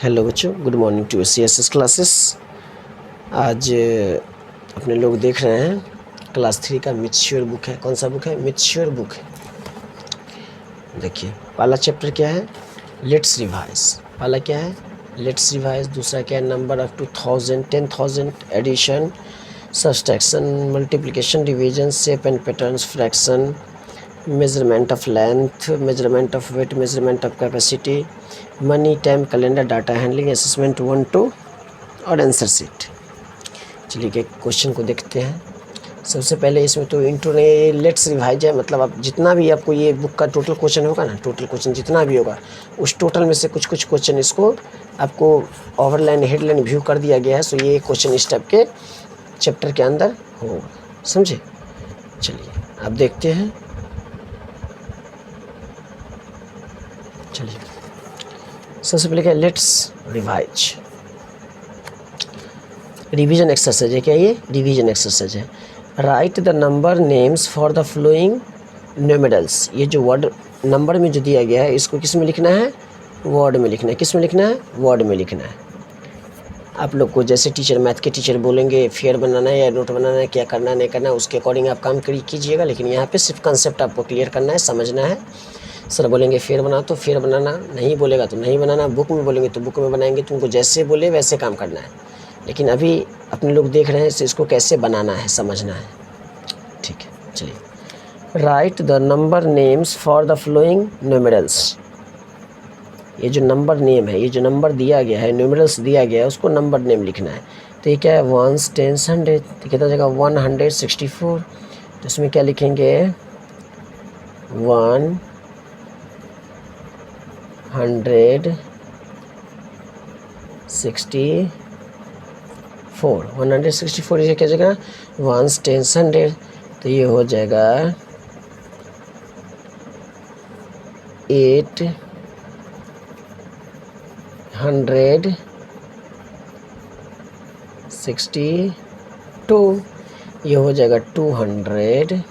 Hello बच्चों, good morning to CSS classes. आज अपने लोग देख रहे हैं क्लास 3 का मिच्योर बुक है। कौन सा बुक है? मिच्योर बुक है। देखिए, पहला चैप्टर क्या है? Let's revise. पहला क्या है? Let's revise. दूसरा क्या है? Number of 2000, 10,000, addition, subtraction, multiplication, division, shape and patterns, fraction, measurement of length, measurement of weight, measurement of capacity, money, time, calendar, data handling, assessment 1, 2 और आंसर सीट। चलिए एक question को देखते हैं। सबसे पहले इसमें तो इंट्रो ने लेट्स रिवाइज है, मतलब आप जितना भी आपको ये बुक का टोटल क्वेश्चन होगा ना, टोटल क्वेश्चन जितना भी होगा उस टोटल में से कुछ कुछ क्वेश्चन इसको आपको ओवरलाइन हेडलाइन व्यू कर दिया गया है। सो ये क्वेश्चन इस टाइप के चैप्टर के अंदर होगा, समझे? चलिए आप देखते हैं। चलिए सबसे पहले क्या? Let's revise. रिवीजन एक्सरसाइज है। क्या ये? रिवीजन एक्सरसाइज है। Right the number names for the flowing numerals. ये जो वर्ड नंबर में जो दिया गया है इसको किस में लिखना है? वर्ड में लिखना है। किस में लिखना है? वर्ड में लिखना है। आप लोग को जैसे टीचर, मैथ के टीचर बोलेंगे फेयर बनाना है या नोट बनाना है, क्या करना है नहीं करना है, उसके अकॉर्डिंग आप काम कीजिएगा। लेकिन यहाँ पे सिर्फ कंसेप्ट आपको क्लियर करना है, समझना है। सर बोलेंगे फेयर बना तो फेयर बनाना, नहीं बोलेगा तो नहीं बनाना, बुक में बोलेंगे तो बुक में बनाएंगे। तुमको जैसे बोले वैसे काम करना है। लेकिन अभी अपने लोग देख रहे हैं इसको कैसे बनाना है, समझना है। ठीक है, चलिए। Right the number names for the flowing numerals. ये जो नंबर नेम है, ये जो नंबर दिया गया है, न्यूमेरल्स दिया गया है, उसको नंबर नेम लिखना है। तो ये क्या है? 1, 10, 100। तो कितना जगह? 164। तो इसमें क्या लिखेंगे? 164। 164 ये क्या जगह? 1, 10, 100। तो ये हो जाएगा 862। ये हो जाएगा 200।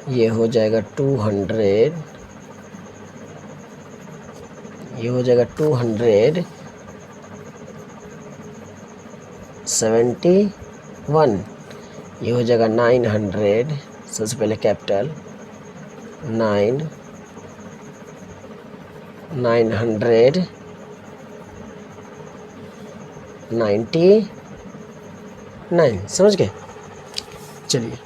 ये हो जाएगा 200। ये हो जाएगा 271। ये हो जाएगा 900। सबसे पहले कैपिटल 999। समझ गए? चलिए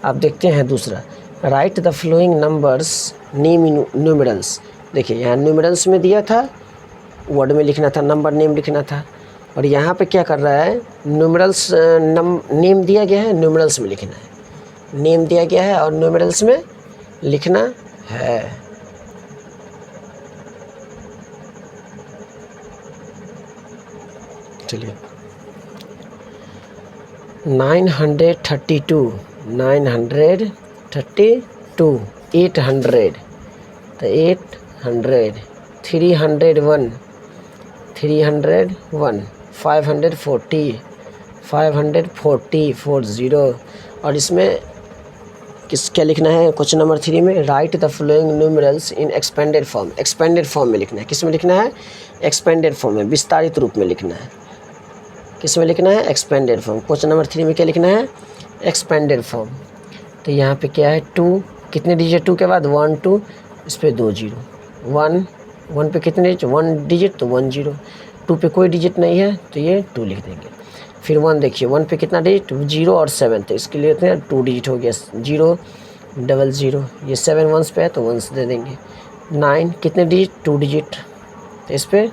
आप देखते हैं दूसरा। Right the flowing numbers name in numerals. देखिए यहाँ न्यूमेरल्स में दिया था, वर्ड में लिखना था, नंबर नेम लिखना था। और यहाँ पे क्या कर रहा है? न्यूमेरल्स नेम दिया गया है, न्यूमेरल्स में लिखना है। नेम दिया गया है और न्यूमेरल्स में लिखना है। चलिए 932। 800। तो 801। 301। 540। और इसमें क्या लिखना है? क्वेश्चन नंबर 3 में right the flowing numerals in expanded form. Expanded form में लिखना है। किस में लिखना है? एक्सपेंडेड फॉर्म में, विस्तारित रूप में लिखना है। किस में लिखना है? Expanded form. क्वेश्चन नंबर 3 में क्या लिखना है? Expanded form. तो यहाँ पे क्या है? 2 कितने डिजिट? 2 के बाद 1 2, इस पर 2 0। 1 पे कितने डिजिट? 1 डिजिट, तो 1 0। 2 पे कोई डिजिट नहीं है तो ये 2 लिख देंगे। फिर 1 देखिए, 1 पे कितना डिजिट? 0 और 7, तो इसके लिए 2 डिजिट हो गया। 0 00। ये 7 1s पे है तो 1s दे देंगे। 9 कितने डिजिट? 2 डिजिट, तो इस पर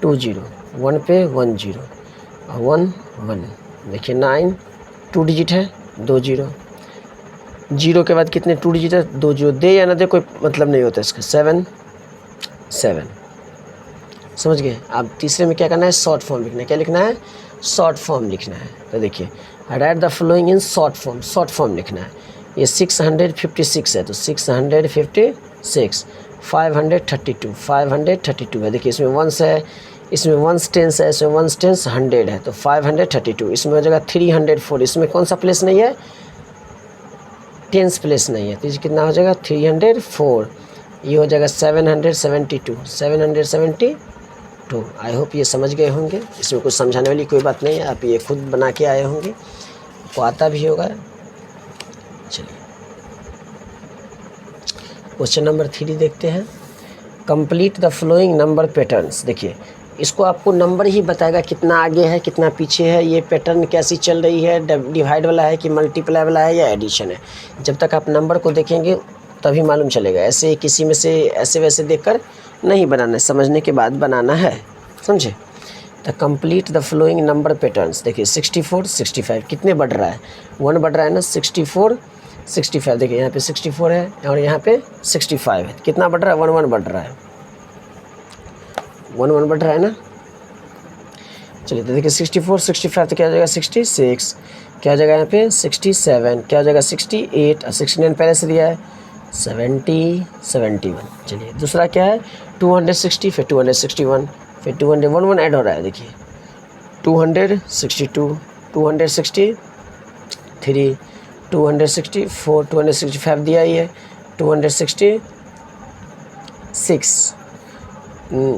2 0। 1 पे 1 0 और 1 1। देखिए 9 2 डिजिट है, 2 0। 0 के बाद कितने 2 डिजिट है? 2 0। दे या ना दे कोई मतलब नहीं होता इसका। 7 7। समझ गए? अब तीसरे में क्या करना है? शॉर्ट फॉर्म लिखना है। क्या लिखना है? शॉर्ट फॉर्म लिखना है। तो देखिए write the following in short form. Short form लिखना है। ये 656 है तो 656। 532। 532 है। देखिए इसमें 1s है, इसमें 1s 10s है, इसमें 1s 10s 100 है तो 532। इसमें हो जाएगा 304। इसमें कौन सा प्लेस नहीं है? 10s प्लेस नहीं है तो कितना हो जाएगा? 304। ये हो जाएगा 772। आई होप ये समझ गए होंगे, इसमें कुछ समझाने वाली कोई बात नहीं है, आप ये खुद बना के आए होंगे, आपको आता भी होगा। चलिए क्वेश्चन नंबर 3 देखते हैं। Complete the flowing number patterns. देखिए इसको आपको नंबर ही बताएगा कितना आगे है कितना पीछे है, ये पैटर्न कैसी चल रही है, डिवाइड वाला है कि मल्टीप्लाई वाला है या एडिशन है। जब तक आप नंबर को देखेंगे तभी मालूम चलेगा, ऐसे किसी में से ऐसे वैसे देखकर नहीं बनाना है, समझने के बाद बनाना है, समझे। The complete the flowing number patterns. देखिए 64 65 कितने बढ़ रहा है, 1 बढ़ रहा है ना, 64 65। देखिए यहाँ पे 64 है और यहाँ पे 65 है, कितना बढ़ रहा है, 1 1 बढ़ रहा है, 1 1 बढ़ रहा है ना। चलिए तो देखिए 64 65 तो क्या हो जाएगा 66, क्या हो जाएगा यहाँ पे 67, क्या हो जाएगा 68 और 69 पहले से दिया है 70 71। चलिए दूसरा क्या है 260, फिर 261, फिर 200 1 1 ऐड हो रहा है। देखिए 262 263 264 265 दिया ही है, 266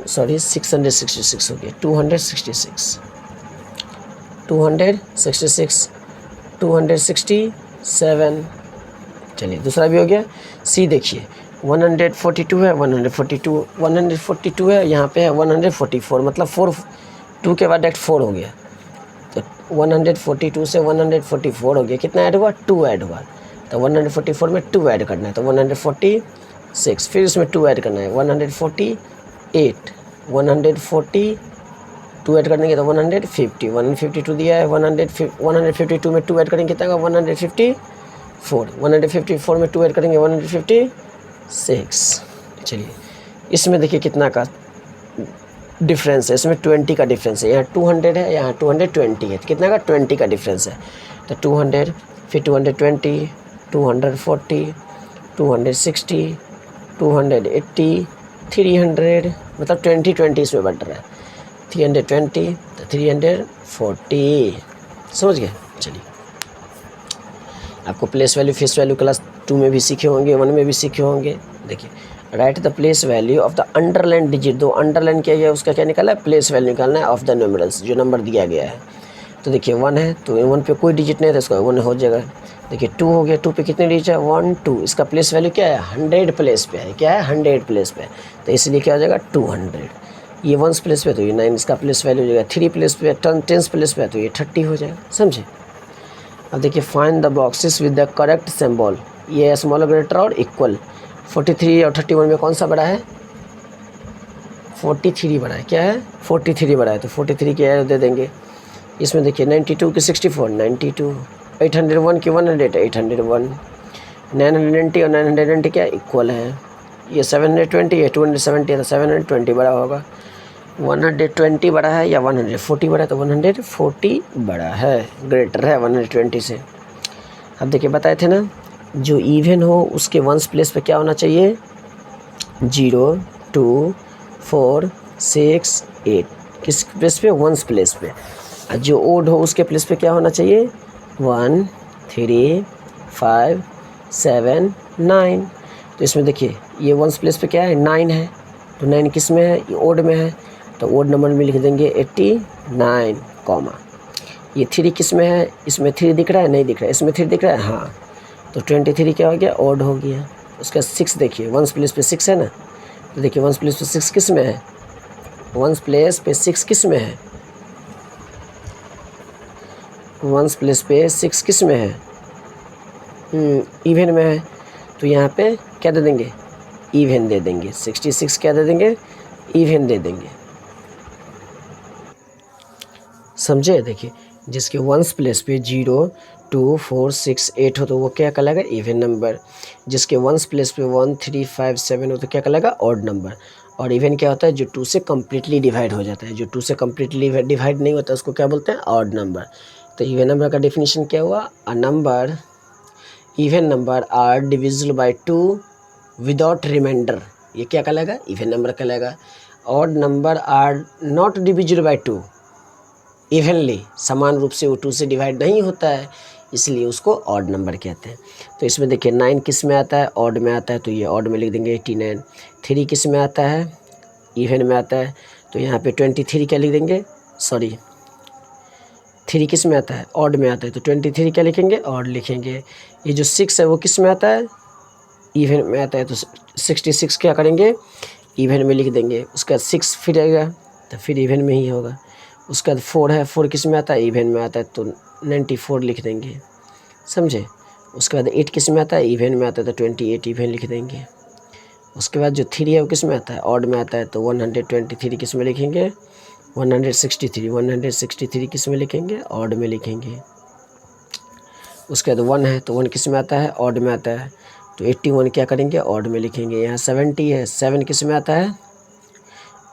सॉरी 666 हो गया, 266 267। चलिए दूसरा भी हो गया। सी देखिए 142 है, 142 है, यहाँ पे है 144, मतलब 4 2 के बाद डायरेक्ट 4 हो गया, तो 142 से 144 हो गया, कितना ऐड हुआ 2 ऐड हुआ, तो 144 में 2 ऐड करना है तो 146, फिर इसमें 2 ऐड करना है 148 140 2 ऐड करने के तो 152 दिया है, 152 में 2 ऐड करेंगे कितना होगा 154 में 2 ऐड करेंगे 156। चलिए इसमें देखिए कितना का डिफरेंस है, इसमें 20 का डिफरेंस है, यहाँ 200 है यहाँ 220 है, कितना का 20 का डिफरेंस है, तो 200 फिर 220 240 260 280 300, मतलब 20 इसमें बढ़ रहा है, 320 तो 340, समझ गए। चलिए आपको place value face value class 2 में भी सीखे होंगे, 1 में भी सीखे होंगे। देखिए write the place value of the underline digit, दो अंडरलाइन किया गया उसका क्या निकाला है, प्लेस वैल्यू निकालना है ऑफ द न्यूमरल्स, जो नंबर दिया गया है। तो देखिए 1 है तो 1 पे कोई डिजिट नहीं है तो इसका 1 हो जाएगा। देखिए 2 हो गया, 2 पे कितने डिजिट है 1 2, इसका प्लेस वैल्यू क्या है 100 प्लेस पे है, क्या है 100 प्लेस पे, तो इसलिए क्या हो जाएगा 200। ये 1 प्लेस पे तो ये 9, इसका प्लेस वैल्यू हो जाएगा, 3 प्लेस पे 10 प्लेस पे तो ये 30 हो जाएगा, समझे। अब देखिए find the boxes with the correct symbol, ये स्मॉल ग्रेटर और इक्वल। 43 और 31 में कौन सा बड़ा है 43 बड़ा है, क्या है 43 बड़ा है, तो 43 की एरर दे देंगे। इसमें देखिए 92 की 64 92, 801 की 100 801, 990 और 990 क्या इक्वल है, ये 720 है 270 है तो 720 बड़ा होगा, 120 बड़ा है या 140 बड़ा है, तो 140 बड़ा है, ग्रेटर है 120 से। अब देखिए बताए थे ना जो इवन हो उसके 1s प्लेस पे क्या होना चाहिए 0 2 4 6 8, किस प्लेस पे 1s प्लेस पे, और जो ओड हो उसके प्लेस पे क्या होना चाहिए 1 3 5 7 9। तो इसमें देखिए ये 1s प्लेस पे क्या है 9 है, तो 9 किस में है ये ओड में है, तो ओड नंबर में लिख देंगे 89 कॉमा। ये 3 किस में है, इसमें 3 दिख रहा है नहीं दिख रहा है, इसमें 3 दिख रहा है हाँ, तो 23 क्या हो गया ओड हो गया। उसका 6 देखिए 1s प्लेस पे 6 है ना, तो देखिए 1s प्लेस पे 6 किस में है, 1s प्लेस पे 6 किस में है, 1s प्लेस पे 6 किस में है इवन में है, तो यहाँ पे क्या दे देंगे इवन दे देंगे, 66 क्या दे देंगे इवन दे देंगे, समझे। देखिए जिसके 1s प्लेस पे 0 2 4 6 8 हो तो वो क्या कहलाएगा इवन नंबर, जिसके 1s प्लेस पे 1 3 5 7 हो तो क्या कहलाएगा ऑड नंबर। और इवन क्या होता है जो 2 से कम्प्लीटली डिवाइड हो जाता है, जो 2 से कम्प्लीटली डिवाइड नहीं होता उसको क्या बोलते हैं ऑड नंबर। तो इवन नंबर का डेफिनेशन क्या हुआ, a number even number are divisible by 2 without remainder, ये क्या कहलाएगा इवन नंबर कहलाएगा। Odd number are not divisible by 2 evenly, समान रूप से वो 2 से डिवाइड नहीं होता है, इसलिए उसको ऑड नंबर कहते हैं। तो इसमें देखिए 9 किस में आता है, ऑड में आता है, तो ये ऑड में लिख देंगे 89। 3 किस में आता है, इवन में आता है, तो यहाँ पे 23 क्या लिख देंगे, सॉरी 3 किस में आता है, ऑड में आता है, तो 23 क्या लिखेंगे, ऑड लिखेंगे। ये जो 6 है वो किस में आता है, इवन में आता है, तो 66 क्या करेंगे, इवन में लिख देंगे। उसका 6 फिर आएगा तो फिर इवन में ही होगा। उसका 4 है, 4 किस में आता है, इवन में आता है, तो 94 लिख देंगे, समझे। उसके बाद 8 किस में आता है, इवन में आता है, तो 28 इवन लिख देंगे। उसके बाद जो 3 है वो किस में आता है, ऑड में आता है, तो 123 किस में लिखेंगे, 163 किस में लिखेंगे, ऑड में लिखेंगे। उसके बाद 1 है, तो 1 किस में आता है, ऑड में आता है, तो 81 क्या करेंगे, ऑड में लिखेंगे। यहाँ 70 है, 7 किस में आता है,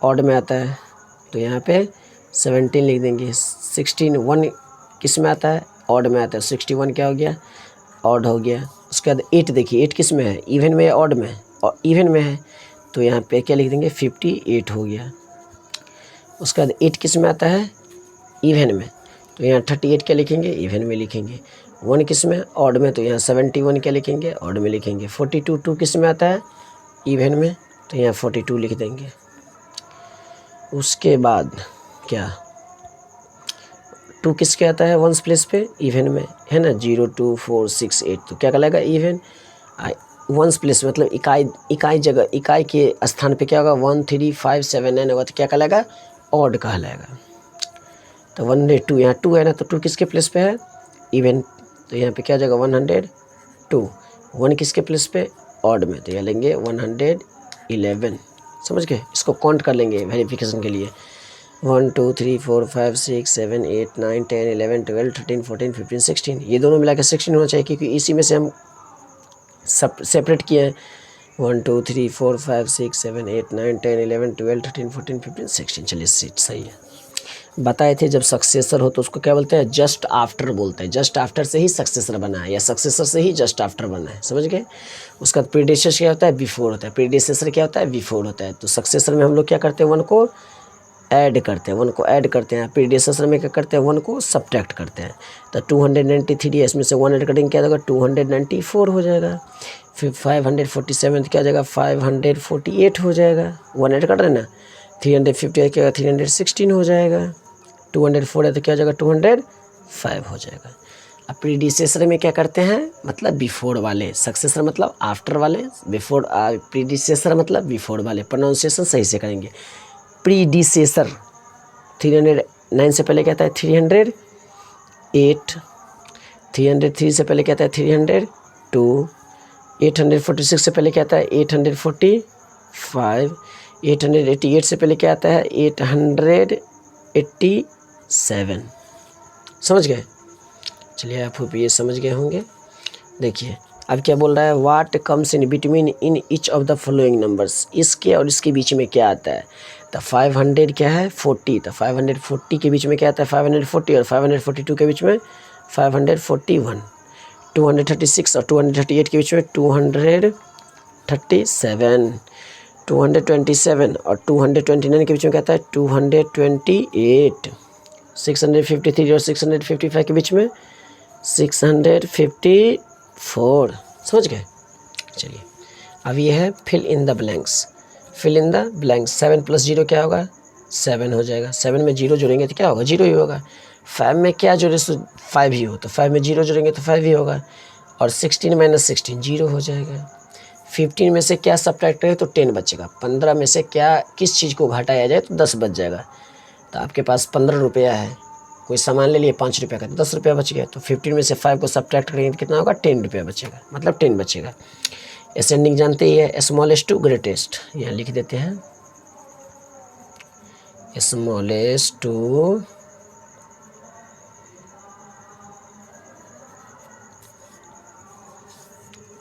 ऑड में आता है, तो यहाँ पे 17 लिख देंगे। 16 1 किस में आता है, ऑड में आता है, 61 क्या हो गया, ऑड हो गया। उसके बाद 8 देखिए, 8 किस में है, इवन में या ऑड में, और इवन में है, तो यहाँ पे क्या लिख देंगे, 58 हो गया। उसके बाद 8 किस में आता है, इवन में, तो यहाँ 38 क्या लिखेंगे, इवन में लिखेंगे। 1 किस में, ऑड में, तो यहाँ 71 क्या लिखेंगे, ऑड में लिखेंगे। 42 2 किस में आता है, इवन में, तो यहाँ 42 लिख देंगे। उसके बाद क्या 2 किसके आता है, वंस प्लेस पे, इवन में है ना, 0 2 4 6 8, तो क्या कहलाएगा, इवन। वंस प्लेस मतलब इकाई जगह, इकाई के स्थान पे क्या होगा, 1 3 5 7 9 होगा, तो क्या कहलाएगा, ऑड कहलाएगा। तो 102 यहाँ 2 है ना, तो 2 किसके प्लेस पे है, इवन, तो यहाँ पे क्या हो जाएगा, 102। 1 किसके प्लेस पे, ऑड में, तो यहाँ लेंगे 111। समझ गए, इसको काउंट कर लेंगे वेरिफिकेशन के लिए। 1 2 3 4 5 6 7 8 9 10 11 12 13 14 15 16, ये दोनों मिला के 16 होना चाहिए, क्योंकि इसी में से हम सब सेपरेट किए हैं। 1 2 3 4 5 6 7 8 9 10 11 12 13 14 15 16, चलिए सीट सही है। बताए थे जब सक्सेसर हो तो उसको क्या बोलते हैं, जस्ट आफ्टर बोलते हैं। जस्ट आफ्टर से ही सक्सेसर बना है, या सक्सेसर से ही जस्ट आफ्टर बना है, समझ गए। उसका प्रीडेसेसर क्या होता है, बिफोर होता है। प्रीडेसेसर क्या होता है, बिफोर होता है। तो सक्सेसर में हम लोग क्या करते हैं, 1 को ऐड करते हैं, 1 को ऐड करते हैं। प्रीडेसेसर में क्या करते हैं, 1 को सब्ट्रैक्ट करते हैं। तो 293 है, इसमें से 1 ऐड करेंगे, क्या होगा, 294 हो जाएगा। फिर 547 क्या हो जाएगा, 548 हो जाएगा। 1 ऐड कर रहे हैं ना, 350 है, क्या 316 हो जाएगा। 204 है तो क्या हो जाएगा, 205 हो जाएगा। अब प्रीडिसेसर में क्या करते हैं, मतलब बिफोर वाले, सक्सेसर मतलब आफ्टर वाले, बिफोर प्रीडिसेसर मतलब बिफोर वाले। प्रोनाउंसिएशन सही से करेंगे। प्रीडिसेसर 309 से पहले क्या आता है, 308। 303 से पहले क्या आता है, 302। 846 से पहले क्या आता है, 845। 888 से पहले क्या आता है, 887। समझ गए, चलिए आप ये समझ गए होंगे। देखिए अब क्या बोल रहा है, what comes in between in each of the following numbers, इसके और इसके बीच में क्या आता है। तो 500 क्या है, 40, तो 540 के बीच में क्या आता है, 540, और 542 के बीच में 541। 236 और 238 के बीच में 237। 227 और 229 के बीच में क्या आता है, 228। 653 और 655 के बीच में 654। समझ गए, चलिए अब ये है fill in the blanks. Fill in the blanks, 7 + 0 क्या होगा, 7 हो जाएगा। 7 में 0 जोड़ेंगे तो क्या होगा, 0 ही होगा। 5 में क्या जोड़े, 5 ही हो, तो 5 में 0 जोड़ेंगे तो 5 ही होगा। और 16 - 16 0 हो जाएगा। 15 में से क्या सब्ट्रैक्ट करें तो 10 बचेगा। 15 में से क्या किस चीज़ को घटाया जाए तो 10 बच जाएगा। तो आपके पास 15 रुपया है, कोई सामान ले लिए 5 रुपये का, तो 10 रुपया बच गया। तो 15 में से 5 को सब्ट्रैक्ट करेंगे तो कितना होगा, 10 रुपया बचेगा, मतलब 10 बचेगा। असेंडिंग जानते ही है, स्मॉलेस्ट टू ग्रेटेस्ट, यहाँ लिख देते हैं स्मॉलेस्ट टू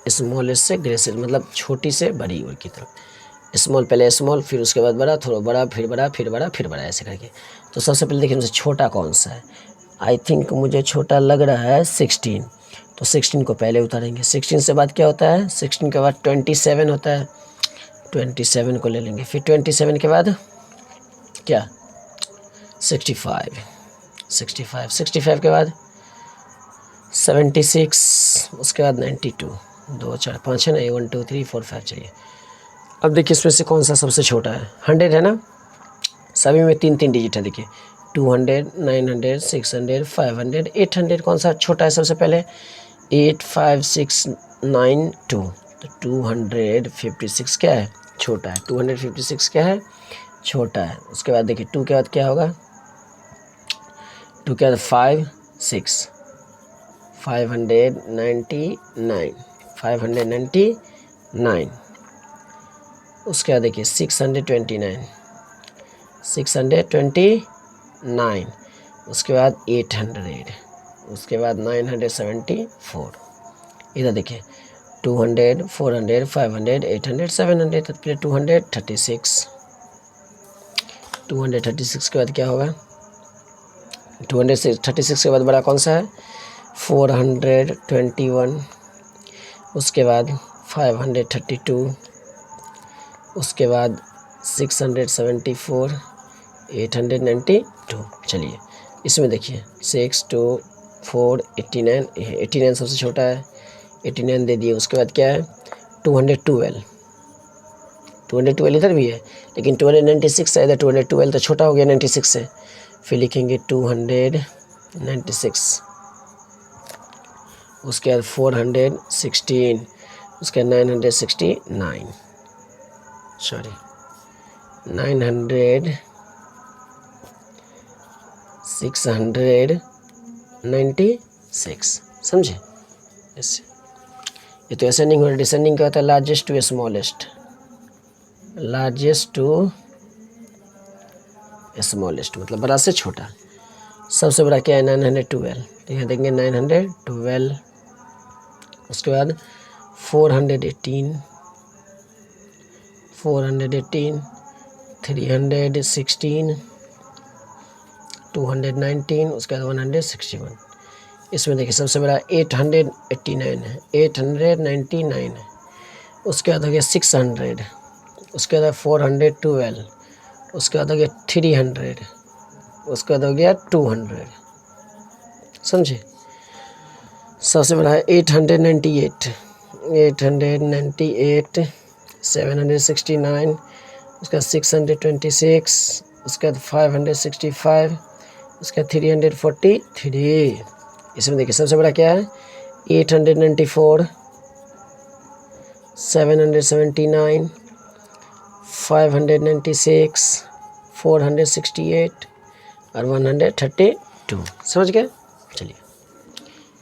स्मॉलेस्ट से ग्रेटेस्ट, मतलब छोटी से बड़ी ओर की तरफ। स्मॉल पहले स्मॉल, फिर उसके बाद बड़ा, थोड़ा बड़ा, फिर बड़ा, फिर बड़ा, फिर बड़ा, ऐसे करके। तो सबसे पहले देखिए मुझे छोटा कौन सा है। आई थिंक मुझे छोटा लग रहा है 16, तो 16 को पहले उतारेंगे। 16 से बाद क्या होता है, 16 के बाद 27 होता है, 27 को ले लेंगे। फिर 27 के बाद क्या, 65 के बाद 76, उसके बाद 92, 2 4 5 है ना, 1 2 3 4 5 चाहिए। अब देखिए इसमें से कौन सा सबसे छोटा है, 100 है ना, सभी में 3 डिजिट है। देखिए 200, 900, 600, 500, 800, कौन सा छोटा है सबसे पहले, 85692, तो 256 क्या है, छोटा है। 256 क्या है, छोटा है। उसके बाद देखिए 2 के बाद क्या होगा, 2 के बाद 5 6, 599, 599। उसके बाद देखिए 629, 629। उसके बाद 800, उसके बाद 974। इधर देखिए 200, 400, 500, 800, 700, तो 236। 236 के बाद क्या होगा, 236 के बाद बड़ा कौन सा है, 421। उसके बाद 532, उसके बाद 674, 892। चलिए इसमें देखिए 6 2 4 89, 89 सबसे छोटा है, 89 दे दिए। उसके बाद क्या है, 212, 212 इधर भी है, लेकिन 296 है इधर, 212 तो छोटा हो गया 96 से। फिर लिखेंगे 296, उसके बाद 416, उसके बाद 969, सॉरी 696, समझे। ऐसे ये तो असेंडिंग और डिसेंडिंग का होता है, largest to smallest, largest to smallest मतलब बड़ा से छोटा। सबसे बड़ा क्या है, 912, तो यहाँ देंगे 912। उसके बाद 418, 418, 316, 219, उसके बाद 161। इसमें देखिए सबसे बड़ा 889 है, 899 है। उसके बाद हो गया 600, उसके बाद 412, उसके बाद हो गया 300, उसके बाद हो गया 200, समझे। सबसे बड़ा है 898, 898, 769, उसका 626, उसका 565, उसका 343। इसमें देखिए सबसे बड़ा क्या है, 894, 779, 596, 468 और 132, समझ गए। चलिए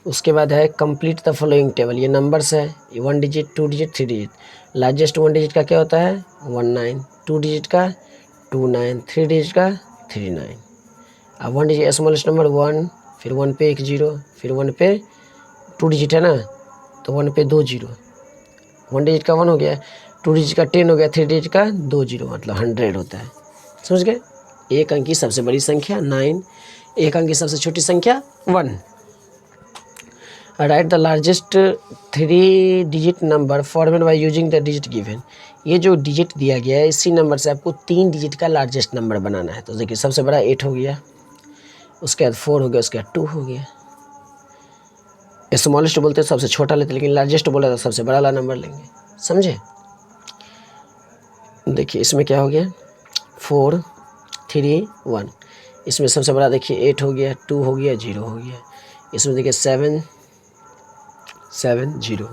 उसके बाद है कंप्लीट द फॉलोइंग टेबल, ये नंबर्स है, 1 digit, 2 digit, 3 digit. Largest 1 digit का क्या होता है, 19, 2 डिजिट का 29, 3 डिजिट का 39। अब 1 डिजिट स्मॉलेस्ट नंबर 1, फिर 1 पे 1 जीरो, फिर 1 पे 2 डिजिट है ना, तो 1 पे 2 जीरो। 1 डिजिट का 1 हो गया, 2 डिजिट का 10 हो गया, 3 डिजिट का 2 जीरो, मतलब 100 होता है, समझ गए। एक अंक की सबसे बड़ी संख्या 9, एक अंक की सबसे छोटी संख्या 1। Right the largest 3 digit number format by using the digit given. ये जो डिजिट दिया गया है इसी नंबर से आपको 3 डिजिट का लार्जेस्ट नंबर बनाना है। तो देखिए सबसे बड़ा 8 हो गया, उसके बाद 4 हो गया, उसके बाद 2 हो गया। स्मॉलेस्ट बोलते हैं सबसे छोटा लेते, लेकिन लार्जेस्ट बोला तो सबसे बड़ा वाला नंबर लेंगे, समझे। देखिए इसमें क्या हो गया, 4 3 1। इसमें सबसे बड़ा देखिए 8 हो गया, 2 हो गया, 0 हो गया। इसमें देखिए 7 7 0,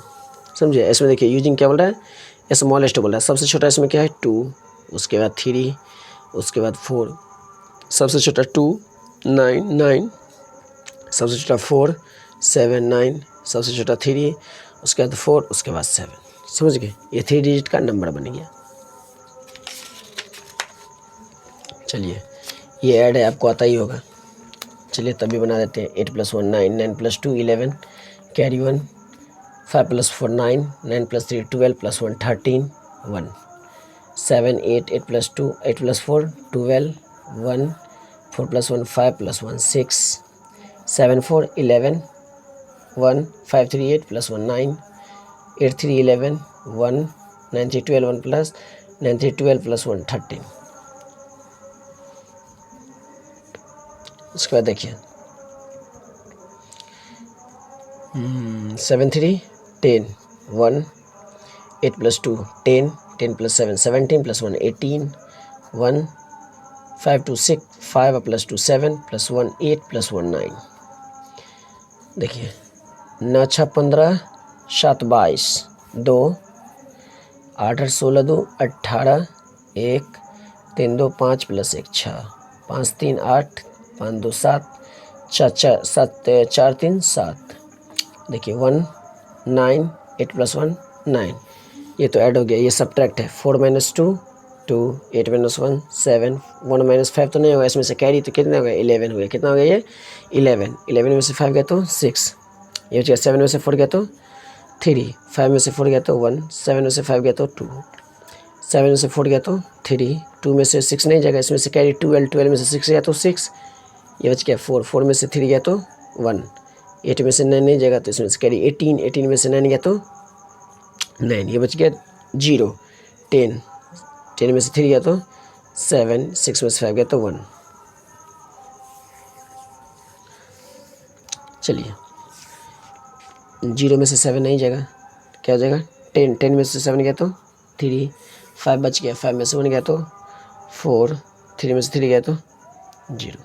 समझे। इसमें देखिए यूजिंग क्या बोल रहा है, स्मॉलेस्ट बोल रहा है। सबसे छोटा इसमें क्या है 2, उसके बाद 3, उसके बाद 4, सबसे छोटा 2 9 9, सबसे छोटा 4 7 9, सबसे छोटा 3, उसके बाद 4, उसके बाद 7, समझ गए। ये 3 डिजिट का नंबर बन गया। चलिए ये ऐड है, आपको आता ही होगा। चलिए तभी बना देते हैं। 8 + 1 9, 9 + 2 11, कैरी 1, 5 + 4 9, 9 + 3 12, + 1 13 1, 7 8, 8 + 2 8 + 4 12 1, 4 + 1 5 + 1 6, 7 4 11 1, 5 3 8 + 1 9, 8 3 11 1, 9 3 12 1 + 9 3 12 + 1 13। उसके बाद देखिए 7 3 10 1 8 plus 2 10 10 plus 7 17 plus 1 18 1 5 2 6 5 plus 2 7 plus 1 8 plus 1 9। देखिए 9 6 15 7 22 2 8 8 16 2 18 1 3 2 5 plus 1 6 5 3 8 5 2 7 4 4 7 4 3 7। देखिए 1 9 8 plus 1 9, ये तो ऐड हो गया, ये सब्ट्रैक्ट है। 4 minus 2 2 8 minus 1 7 1 minus 5 तो नहीं होगा, इसमें से कैरी तो कितना हो गया 11 हो गया। कितना हो गया ये 11 11 में से 5 गया तो 6, ये हो गया 7 में से 4 गया तो 3 5 में से 4 गया तो 1 7 में से 5 गया तो 2 7 में से 4 गया तो 3 2 में से 6 नहीं जाएगा, इसमें से कैरी 12 12 में से 6 गया तो 6, ये बच गया 4 4 में से 3 गया तो 1 8 में से 9 नहीं जाएगा तो इसमें से कैरी 18 18 में से 9 गया तो 9, ये बच गया 0 10 10 में से 3 गया तो 7 6 में से 5 गया तो 1। चलिए 0 में से 7 नहीं जाएगा, क्या हो जाएगा 10 10 में से 7 गया तो 3 5 बच गया, 5 में से 1 गया तो 4 3 में से 3 गया तो 0।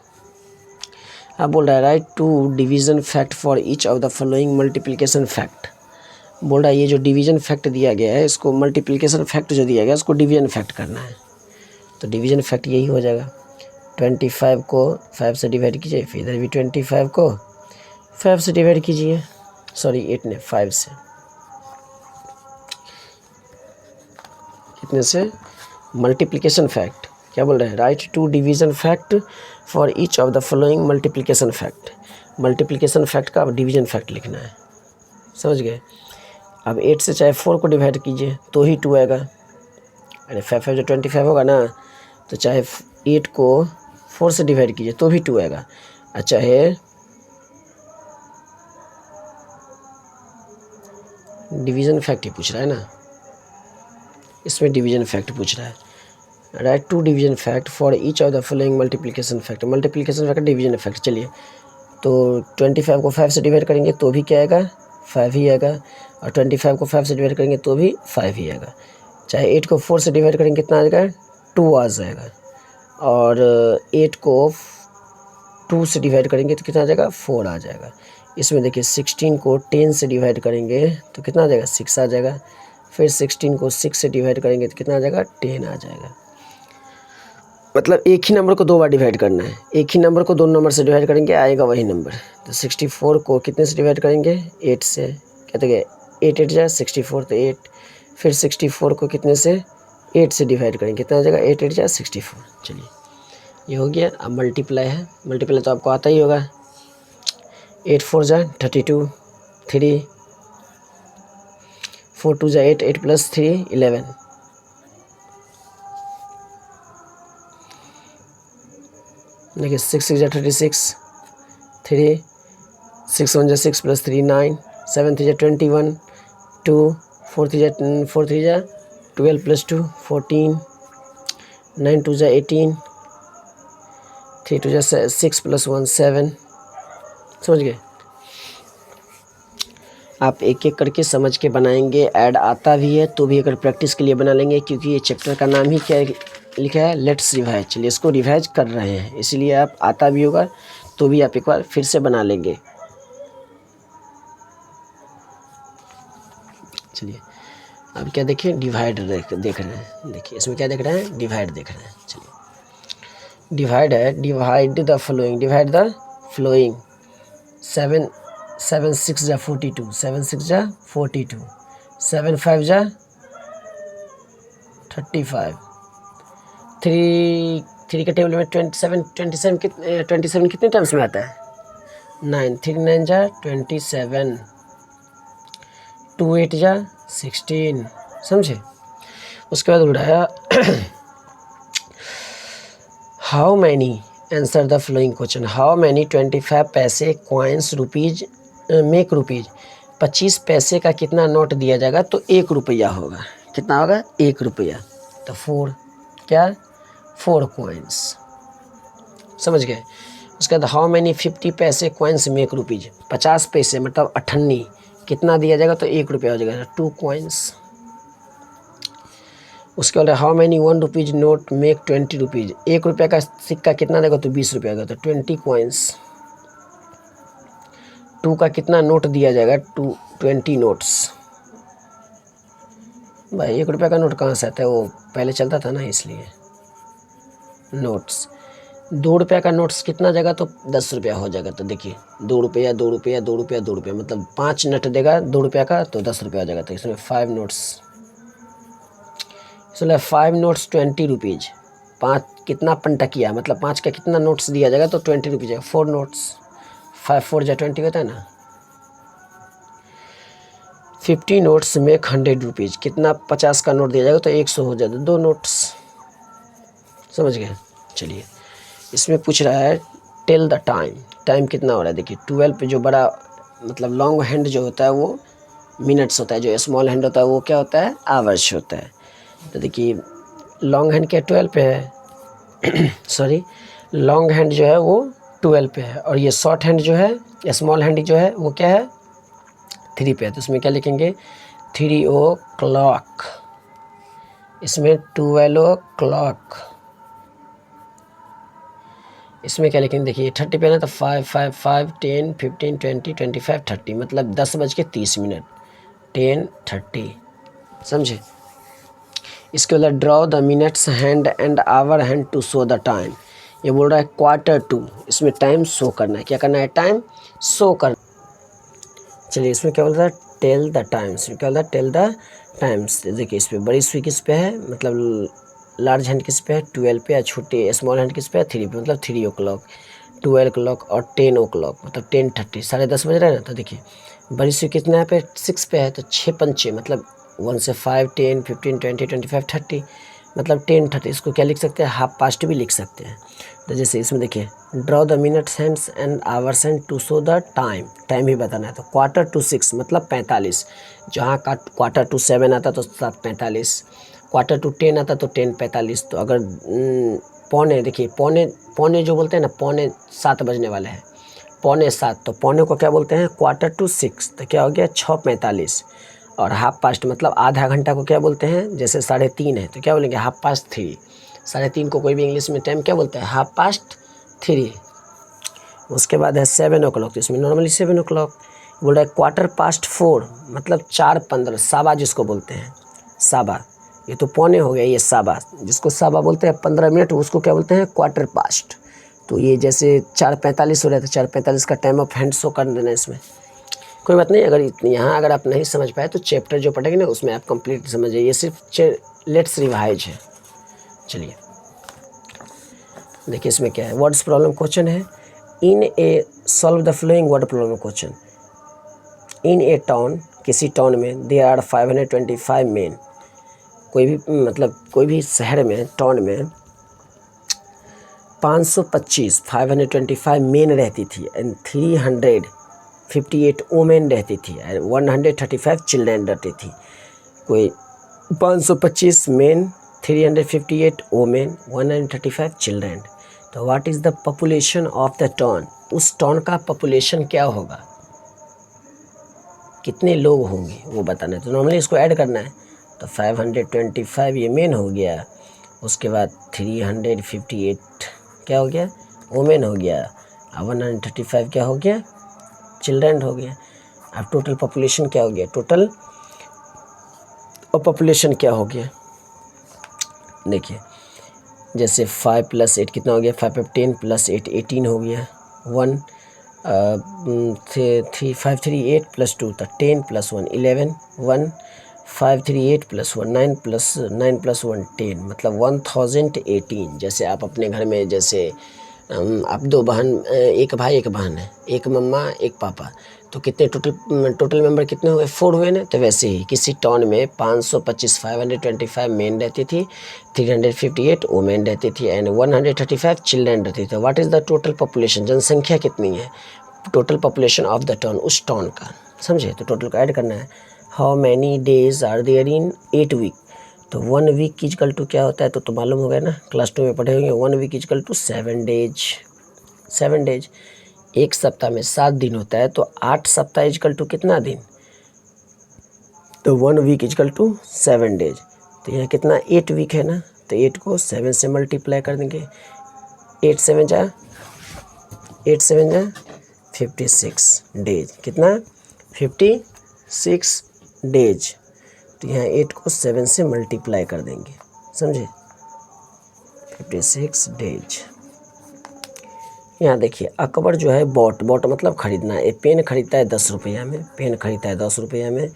अब बोल रहा है write to division fact for each of the following multiplication fact. बोल रहा है ये जो डिवीज़न फैक्ट दिया गया है, इसको मल्टीप्लिकेशन फैक्ट जो दिया गया है इसको डिवीज़न फैक्ट करना है। तो डिवीज़न फैक्ट यही हो जाएगा, 25 को 5 से डिवाइड कीजिए, फिर इधर भी 25 को 5 से डिवाइड कीजिए, सॉरी 8 ने 5 से, कितने से मल्टीप्लिकेशन फैक्ट। क्या बोल रहे हैं write to division fact for each of the following multiplication fact. Multiplication fact का अब डिवीज़न फैक्ट लिखना है, समझ गए। अब 8 से चाहे 4 को डिवाइड कीजिए तो ही 2 आएगा, अरे 5 जो 25 होगा ना, तो चाहे 8 को 4 से डिवाइड कीजिए तो भी 2 आएगा, और चाहे डिवीज़न फैक्ट ही पूछ रहा है ना, इसमें डिवीज़न फैक्ट पूछ रहा है। Write to division fact for each of the following multiplication fact. Multiplication fact division fact. चलिए तो 25 को 5 से डिवाइड करेंगे तो भी क्या आएगा 5 ही आएगा, और 25 को 5 से डिवाइड करेंगे तो भी 5 ही आएगा। चाहे 8 को 4 से डिवाइड करेंगे कितना आ जाएगा 2 आ जाएगा, और 8 को 2 से डिवाइड करेंगे तो कितना आ जाएगा 4 आ जाएगा। इसमें देखिए 16 को 10 से डिवाइड करेंगे तो कितना आ जाएगा 6 आ जाएगा, फिर 16 को 6 से डिवाइड करेंगे तो कितना आ जाएगा 10 आ जाएगा। मतलब एक ही नंबर को 2 बार डिवाइड करना है, एक ही नंबर को 2 नंबर से डिवाइड करेंगे आएगा वही नंबर। तो 64 को कितने से डिवाइड करेंगे 8 से, कहते हैं 8 8 जा 64 तो 8, फिर 64 को कितने से 8 से डिवाइड करेंगे कितना आ जाएगा 8 8 जा 64। चलिए ये हो गया। अब मल्टीप्लाई है, मल्टीप्लाई तो आपको आता ही होगा, 8 4 जा 32 3 4 2 जा 8 8 प्लस 3 11, देखिए 6 6 जा 36 3 6 1 जा 6 प्लस 3 9 7 3 जा 21 2 4 3 जा 12 प्लस 2 14 9 2 जा 18 3 2 जा 6 प्लस 1 7। समझ गए। आप एक एक करके समझ के बनाएंगे, ऐड आता भी है तो भी अगर प्रैक्टिस के लिए बना लेंगे, क्योंकि ये चैप्टर का नाम ही क्या लिखा है लेट्स रिवाइज। चलिए इसको रिवाइज कर रहे हैं, इसलिए आप आता भी होगा तो भी आप एक बार फिर से बना लेंगे। चलिए अब क्या देखिए डिवाइड देख रहे हैं, देखिए इसमें क्या देख रहे हैं डिवाइड देख रहे हैं। चलिए डिवाइड है, divide the flowing, divide the flowing 7 7 6 जा 42 7 6 जा 42 7 5 जा 35 3 के टेबल में 27 कितने टाइम्स में आता है 9 3 9 जा 27 2 8 जा 16। समझे। उसके बाद उड़ाया how many answer the flowing question, how many 25 पैसे कॉइन्स रुपीज़ मेक रुपीज़, 25 पैसे का कितना नोट दिया जाएगा तो 1 रुपया होगा, कितना होगा 1 रुपया। तो 4 क्या 4 कॉइन्स। समझ गए। उसके बाद हाउ मैनी 50 पैसे कॉइन्स मेक रुपीज़, 50 पैसे मतलब 98 कितना दिया जाएगा, तो 1 रुपया हो जाएगा, 2 कॉइन्स। उसके बाद how many 1 rupees note make 20 rupees, 1 रुपये का सिक्का कितना देगा, तो 20 रुपया होगा, तो 20 कॉइन्स। 2 का कितना नोट दिया जाएगा, 20 नोट्स। भाई 1 रुपये का नोट कहाँ से आता है, वो पहले चलता था ना इसलिए। नोट्स 2 रुपये का नोट्स कितना जाएगा, तो 10 रुपया हो जाएगा। तो देखिए 2 रुपया 2 रुपया 2 रुपया 2 रुपया मतलब 5 नोट देगा 2 रुपया का, तो 10 रुपया हो जाएगा। तो इसमें 5 नोट्स, इसमें 5 नोट्स 20 रुपीज़। 5 कितना पंटकिया मतलब 5 का कितना नोट्स दिया जाएगा, तो 20 रुपीज़ है। 4 नोट्स, 5 4 जा 20 होता है ना। 50 नोट्स मेक 100 रुपीज़, कितना 50 का नोट दिया जाएगा, तो 100 हो जाएगा, 2 नोट्स। समझ गए। चलिए इसमें पूछ रहा है टेल द टाइम, टाइम कितना हो रहा है। देखिए 12 पे जो बड़ा मतलब लॉन्ग हैंड जो होता है वो मिनट्स होता है, जो स्मॉल हैंड होता है वो क्या होता है, आवर्स होता है। तो देखिए लॉन्ग हैंड क्या 12 पे है सॉरी, लॉन्ग हैंड जो है वो 12 पे है, और ये शॉर्ट हैंड जो है स्मॉल हैंड जो है वो क्या है, 3 पे है। तो इसमें क्या लिखेंगे, 3 o'clock, इसमें 12 o'clock, इसमें क्या लिखेंगे, देखिए 30 पे ना, तो 5 5 5 10 15 20 25 30 मतलब 10:30 10:30। समझे। इसके बाद draw the minutes hand and hour hand to show the time. ये बोल रहा है 1:45, इसमें टाइम शो करना है। क्या करना है, टाइम शो करना। चलिए इसमें क्या बोल रहा है, टेल द टाइम्स, क्या बोल रहा है, टेल द टाइम्स। देखिए इस पर बड़ी सुई किस पे है, मतलब लार्ज हैंड किस पे है, 12 पे, या छोटे स्मॉल हैंड किस पे है, 3 पे, मतलब 3 o'clock, 12 o'clock और 10 o'clock मतलब 10:30, 10:30 बज रहा है ना। तो देखिए बड़ी सुई कितना है पे, 6 पे है, तो 6 पंचे मतलब 1 से 5 10 15 20 25 30 मतलब 10:30। इसको क्या लिख सकते हैं, हाफ पास्ट भी लिख सकते हैं। तो जैसे इसमें देखिए draw the minutes hands and hours hand to show the time, time भी बताना है। तो 4:45 मतलब 45, जहाँ का 4:47 आता तो 7:45, 4:10 आता तो 10:45। तो अगर पौने, देखिए पौने पौने जो बोलते हैं ना, 6:45 बजने वाले हैं, 6:45, तो पौने को क्या बोलते हैं, 4:45, तो क्या हो गया 6:45। और हाफ पास्ट मतलब आधा घंटा को क्या बोलते हैं, जैसे 3:30 है तो क्या बोलेंगे, हाफ पास्ट 3। 3:30 को कोई भी इंग्लिश में टाइम क्या बोलता है, हाफ पास्ट 3। उसके बाद है 7 o'clock, तो इसमें नॉर्मली 7 o'clock बोल रहा है। 4:15 मतलब 4:15, साबा जिसको बोलते हैं, साबा। ये तो पौने हो गया, ये साबा, जिसको साबा बोलते हैं 15 मिनट, उसको क्या बोलते हैं, 4:15। तो ये जैसे 4:45 हो रहा है, तो 4:45 का टाइम ऑफ हैंड शो कर देना इसमें। कोई बात नहीं, अगर यहाँ अगर आप नहीं समझ पाए तो चैप्टर जो पढ़ेंगे ना उसमें आप कंप्लीट समझिए, ये सिर्फ लेट्स रिवाइज है। चलिए देखिए इसमें क्या है, वर्ड्स प्रॉब्लम क्वेश्चन है। In a solve the following word problem question. In a town, किसी टाउन में, देयर आर 525 मेन। कोई भी मतलब कोई भी शहर में, टाउन में 525 मेन रहती थी, एंड 358 वुमेन रहती थी, एंड 135 चिल्ड्रेन रहती थी। कोई 525 मेन, 358 वुमेन, 135 चिल्ड्रेन। तो what is the population of the town, उस टाउन का पॉपुलेशन क्या होगा, कितने लोग होंगे वो बताना है। तो नॉर्मली इसको ऐड करना है। तो 525 ये मेन हो गया, उसके बाद 358 क्या हो गया, वुमेन हो गया, और 135 क्या हो गया, चिल्ड्रेन हो गया। अब टोटल पॉपुलेशन क्या हो गया, टोटल पॉपुलेशन क्या हो गया, देखिए जैसे 5 + 8 कितना हो गया, 5 + 10 + 8 18 हो गया। 538 + 2 था 10 + 1 11 1 538 + 1 9 + 1 10 मतलब 1018। जैसे आप अपने घर में, जैसे आप 2 बहन, एक भाई एक बहन है, एक मम्मा एक पापा, तो कितने टोटल मेंबर कितने हुए, 4 हुए ना। तो वैसे ही किसी टाउन में 525 मेन रहती थी, 358 वुमेन रहती थी, एंड 135 चिल्ड्रेन रहती थी। What is the total population, जनसंख्या कितनी है, total population of the town, उस टाउन का। समझे। तो टोटल को ऐड करना है। How many days are there in 8 week. तो 1 वीक इक्वल टू क्या होता है, तो मालूम हो गया ना, क्लास 2 में पढ़े होंगे। 1 week equal to 7 days. 7 days. एक सप्ताह में 7 दिन होता है, तो 8 सप्ताह इजकल टू कितना दिन, तो 1 वीक इजकल टू 7 डेज। तो यहाँ कितना 8 वीक है ना, तो 8 को 7 से मल्टीप्लाई कर देंगे। 8 7 जा 56 डेज, कितना 56 डेज। तो यहाँ 8 को 7 से मल्टीप्लाई कर देंगे, समझे, 56 डेज। यहाँ देखिए अकबर जो है बॉट मतलब खरीदना है। पेन खरीदता है 10 रुपया में, पेन खरीदता है 10 रुपया में।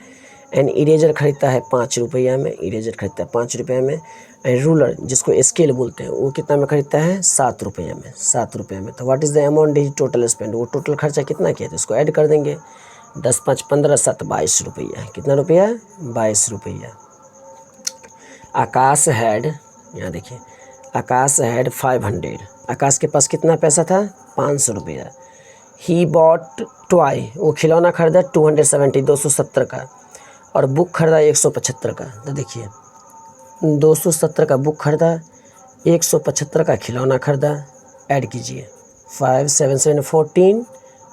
एंड इरेजर खरीदता है 5 रुपया में, इरेजर खरीदता है 5 रुपया में। एंड रूलर जिसको स्केल बोलते हैं वो कितना में खरीदता है, 7 रुपया में, 7 रुपये में। तो what is the amount is total spend, वो टोटल खर्चा कितना किया, तो इसको ऐड कर देंगे। 10 5 15 7 22 रुपया, कितना रुपया, 22 रुपया। आकाश हैड, यहाँ देखिए आकाश हैड 500, आकाश के पास कितना पैसा था, 500 रुपया। ही बॉट टॉय, वो खिलौना खरीदा 270 270 का, और बुक खरीदा 175 का। तो देखिए 270 का बुक खरीदा, 175 का खिलौना खरीदा, ऐड कीजिए। 5 7 7 14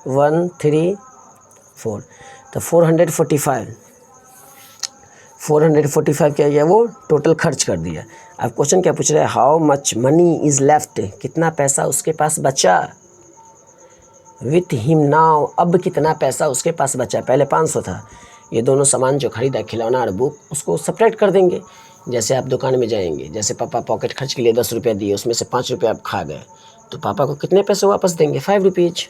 1 3 4, तो 445 क्या किया, वो टोटल खर्च कर दिया। अब क्वेश्चन क्या पूछ रहा है, how much money is left, कितना पैसा उसके पास बचा, विथ हिम नाउ, अब कितना पैसा उसके पास बचा। पहले 500 था, ये दोनों सामान जो खरीदा खिलौना और बुक, उसको सब्ट्रैक्ट कर देंगे। जैसे आप दुकान में जाएंगे, जैसे पापा पॉकेट खर्च के लिए 10 रुपया दिए, उसमें से 5 रुपया आप खा गए, तो पापा को कितने पैसे वापस देंगे, 5 रुपीज़।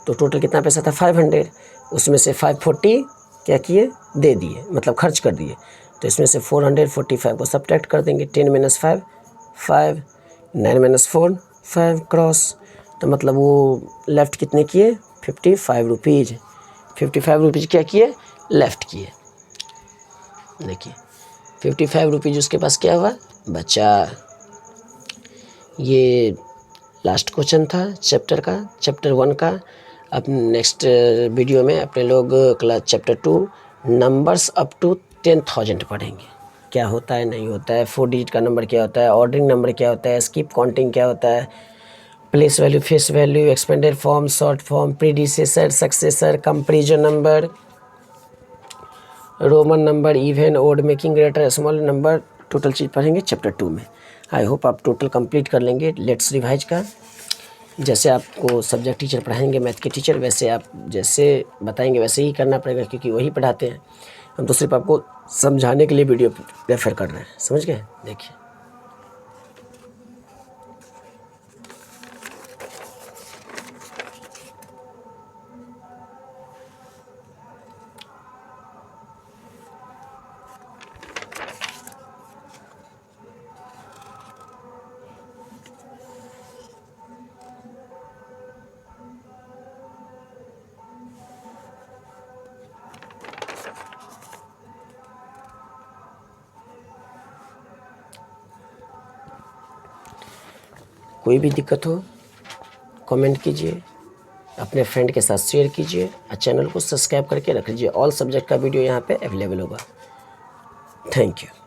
तो टोटल कितना पैसा था, 500, उसमें से 540 क्या किए, दे दिए, मतलब खर्च कर दिए। तो इसमें से 445 को सब्ट्रैक्ट कर देंगे। 10 - 5 5, 9 - 4 5 क्रॉस, तो मतलब वो लेफ़्ट कितने किए, 55 रुपीज़। 55 रुपीज़ क्या किए, लेफ़्ट किए। देखिए 55 रुपीज़ उसके पास क्या हुआ, बचा। ये लास्ट क्वेश्चन था चैप्टर का, चैप्टर 1 का। अब नेक्स्ट वीडियो में अपने लोग class chapter 2 numbers up to 10,000 पढ़ेंगे। क्या होता है, नहीं होता है, 4 डिजिट का नंबर क्या होता है, ऑर्डरिंग नंबर क्या होता है, स्किप काउंटिंग क्या होता है, place value, face value, expanded form, short form, predecessor, successor, comparison number, Roman number, even, odd, making greater, small number, total चीज़ पढ़ेंगे चैप्टर 2 में। आई होप आप टोटल कंप्लीट कर लेंगे लेट्स रिवाइज का। जैसे आपको सब्जेक्ट टीचर पढ़ाएंगे, मैथ के टीचर, वैसे आप जैसे बताएंगे वैसे ही करना पड़ेगा, क्योंकि वही पढ़ाते हैं। हम तो सिर्फ आपको समझाने के लिए वीडियो रेफर कर रहे हैं, समझ गए। देखिए कोई भी दिक्कत हो कमेंट कीजिए, अपने फ्रेंड के साथ शेयर कीजिए, और चैनल को सब्सक्राइब करके रख लीजिए। ऑल सब्जेक्ट का वीडियो यहाँ पे अवेलेबल होगा। Thank you.